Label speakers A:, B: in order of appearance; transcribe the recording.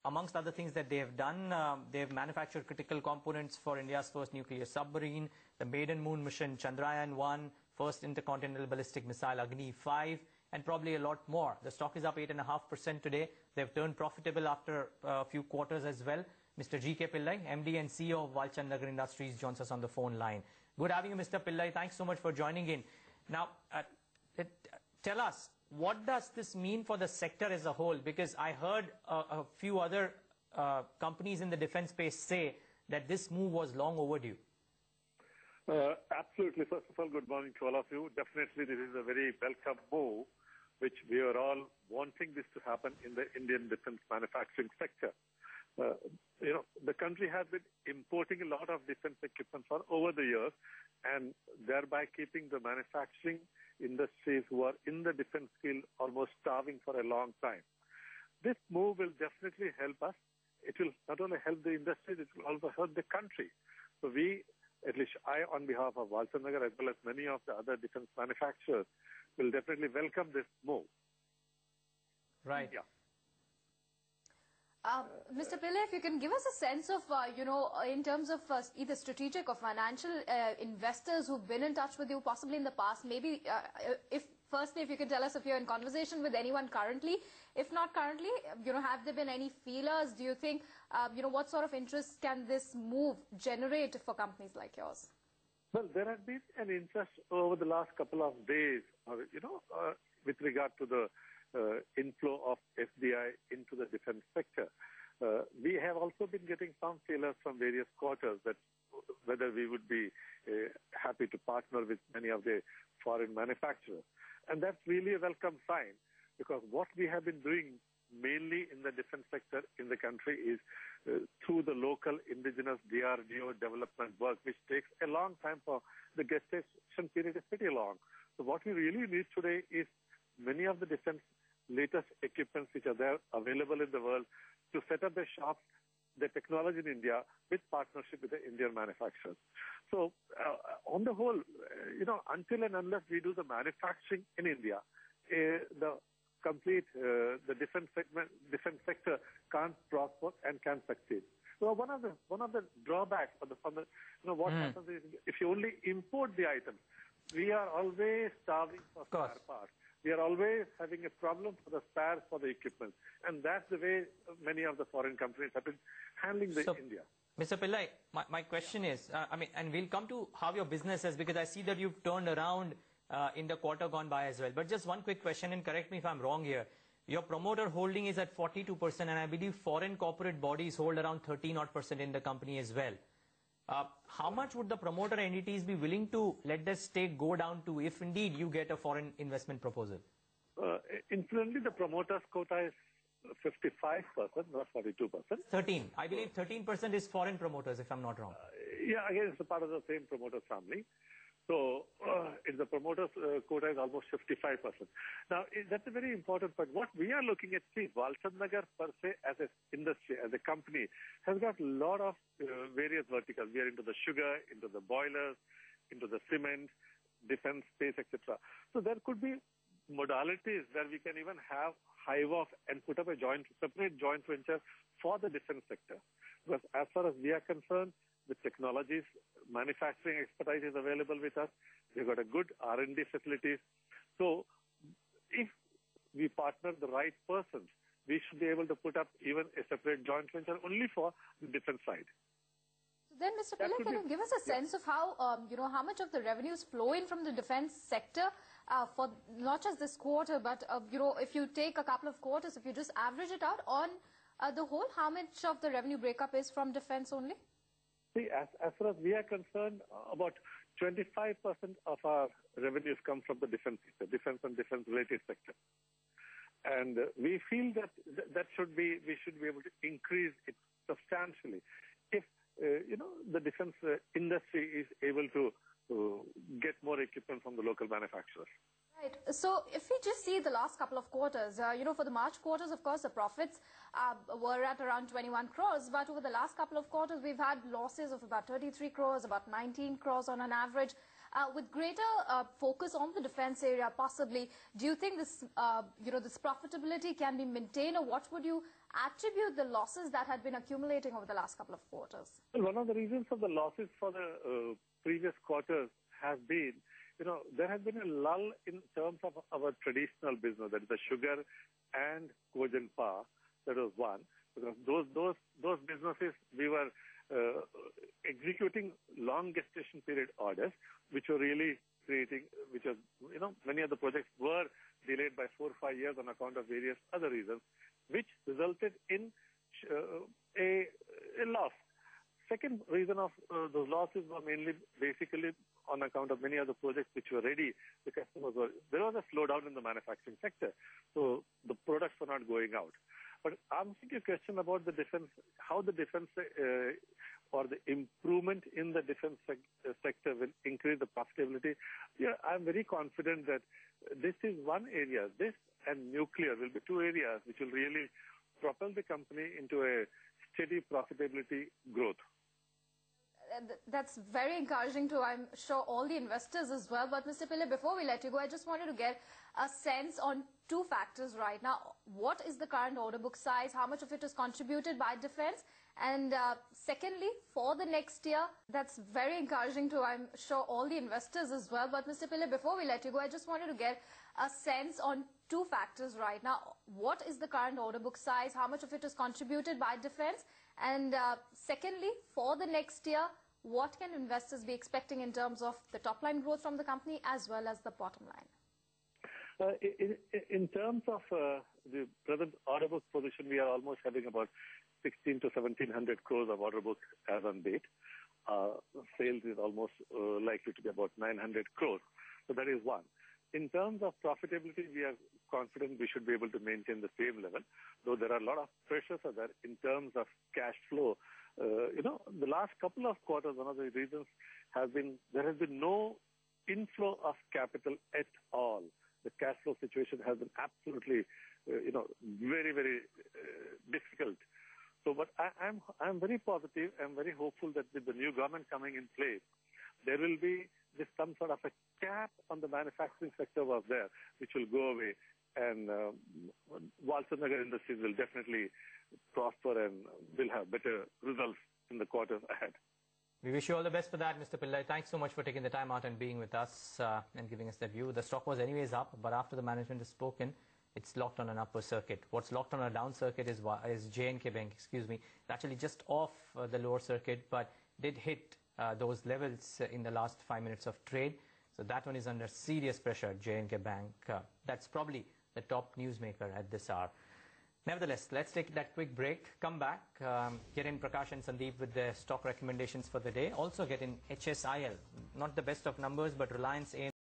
A: amongst other things that they have done, they've manufactured critical components for India's first nuclear submarine, the maiden moon mission Chandrayaan-1, first intercontinental ballistic missile Agni-5, and probably a lot more. The stock is up 8.5% today. They've turned profitable after a few quarters as well. Mr. G.K. Pillai, MD and CEO of Walchandnagar Industries, joins us on the phone line. Good having you, Mr. Pillai. Thanks so much for joining in. Now, tell us, what does this mean for the sector as a whole? Because I heard a few other companies in the defense space say that this move was long overdue.
B: Absolutely. First of all, good morning to all of you. Definitely, this is a very welcome move, which we are all wanting this to happen in the Indian defense manufacturing sector. The country has been importing a lot of defense equipment for over the years, and thereby keeping the manufacturing industries who are in the defense field almost starving for a long time. This move will definitely help us. It will not only help the industry, it will also help the country. So we, at least I, on behalf of Walchandnagar, as well as many of the other defense manufacturers, will definitely welcome this move.
A: Right.
B: Yeah.
C: Mr. Pillai, if you can give us a sense of, in terms of either strategic or financial investors who've been in touch with you possibly in the past, maybe firstly, if you can tell us if you're in conversation with anyone currently. If not currently, have there been any feelers? Do you think, what sort of interest can this move generate for companies like yours?
B: Well, there has been an interest over the last couple of days, with regard to the inflow of FDI into the defense sector. We have also been getting some feelers from various quarters that whether we would be happy to partner with many of the foreign manufacturers. And that's really a welcome sign, because what we have been doing mainly in the defense sector in the country is through the local indigenous DRDO development work, which takes a long time. For the gestation period is pretty long. So what we really need today is many of the defense latest equipments which are there available in the world, to set up the shops, the technology in India with partnership with the Indian manufacturers. So on the whole, until and unless we do the manufacturing in India, the complete the defense sector can't prosper and can't succeed. So one of the drawbacks what happens is, if you only import the items, we are always starving for spare parts. We are always having a problem for the spares for the equipment. And that's the way many of the foreign companies have been handling India.
A: Mr. Pillai, my question is, and we'll come to how your business is, because I see that you've turned around in the quarter gone by as well. But just one quick question, and correct me if I'm wrong here. Your promoter holding is at 42%, and I believe foreign corporate bodies hold around 13% in the company as well. How much would the promoter entities be willing to let that stake go down to if indeed you get a foreign investment proposal?
B: Incidentally, the promoter's quota is 55%, not 42%.
A: 13. I believe 13% is foreign promoters, if I'm not wrong.
B: Yeah, again, it's a part of the same promoter's family. So the promoter's quota is almost 55%. Now, that's a very important point. What we are looking at, see, Walchandnagar per se as an industry, as a company, has got a lot of various verticals. We are into the sugar, into the boilers, into the cement, defense space, etc. So there could be modalities where we can even have hive off and put up a separate joint venture for the defense sector. Because as far as we are concerned, the technologies, manufacturing expertise is available with us. We've got a good R&D facilities. So if we partner the right persons, we should be able to put up even a separate joint venture only for the defense side.
C: So then, Mr. Pillai, can you give us a sense of how, how much of the revenues flow in from the defense sector for not just this quarter, but, if you take a couple of quarters, if you just average it out on the whole, how much of the revenue breakup is from defense only?
B: See, as far as we are concerned, about 25% of our revenues come from the defense sector, defense and defense-related sector. And we feel that we should be able to increase it substantially if, the defense industry is able to get more equipment from the local manufacturers.
C: Right. So if we just see the last couple of quarters, for the March quarters, of course, the profits were at around 21 crores. But over the last couple of quarters, we've had losses of about 33 crores, about 19 crores on an average. With greater focus on the defense area, possibly, do you think this, this profitability can be maintained, or what would you attribute the losses that had been accumulating over the last couple of quarters?
B: Well, one of the reasons for the losses for the previous quarters has been, there has been a lull in terms of our traditional business, that is the sugar and cogen power. That was one, because those businesses we were executing long gestation period orders, which were really creating, many of the projects were delayed by 4 or 5 years on account of various other reasons, which resulted in a loss. Second reason of those losses were mainly basically on account of many of the projects which were ready. There was a slowdown in the manufacturing sector, so the products were not going out. But answering your question about the defense, how the defense or the improvement in the defense sector will increase the profitability, I'm very confident that this is one area. This and nuclear will be two areas which will really propel the company into a steady profitability growth.
C: That's very encouraging to, I'm sure, all the investors as well. But Mr. Pillai, before we let you go, I just wanted to get a sense on two factors right now. What is the current order book size? How much of it is contributed by defense? And secondly, for the next year, that's very encouraging to, I'm sure, all the investors as well. But Mr. Pillai, before we let you go, I just wanted to get a sense on two factors right now. What is the current order book size? How much of it is contributed by defense? And secondly, for the next year, what can investors be expecting in terms of the top line growth from the company as well as the bottom line?
B: In terms of the present order book position, we are almost having about 16 to 1700 crores of order book as on date. Sales is almost likely to be about 900 crores. So that is one. In terms of profitability, we are confident we should be able to maintain the same level, though there are a lot of pressures there in terms of cash flow. The last couple of quarters, one of the reasons has been there has been no inflow of capital at all. The cash flow situation has been absolutely, very, very difficult. So, but I'm very positive. I'm very hopeful that with the new government coming in place, there will be some sort of a cap on the manufacturing sector was there, which will go away, and Walchandnagar industries will definitely prosper and will have better results in the quarters ahead.
A: We wish you all the best for that, Mr. Pillai. Thanks so much for taking the time out and being with us and giving us that view. The stock was anyways up, but after the management has spoken, it's locked on an upper circuit. What's locked on a down circuit is J&K Bank, It's actually just off the lower circuit, but did hit those levels in the last 5 minutes of trade. So that one is under serious pressure, J&K Bank. That's probably the top newsmaker at this hour. Nevertheless, let's take that quick break, come back, get in Prakash and Sandeep with their stock recommendations for the day. Also get in HSIL, not the best of numbers, but Reliance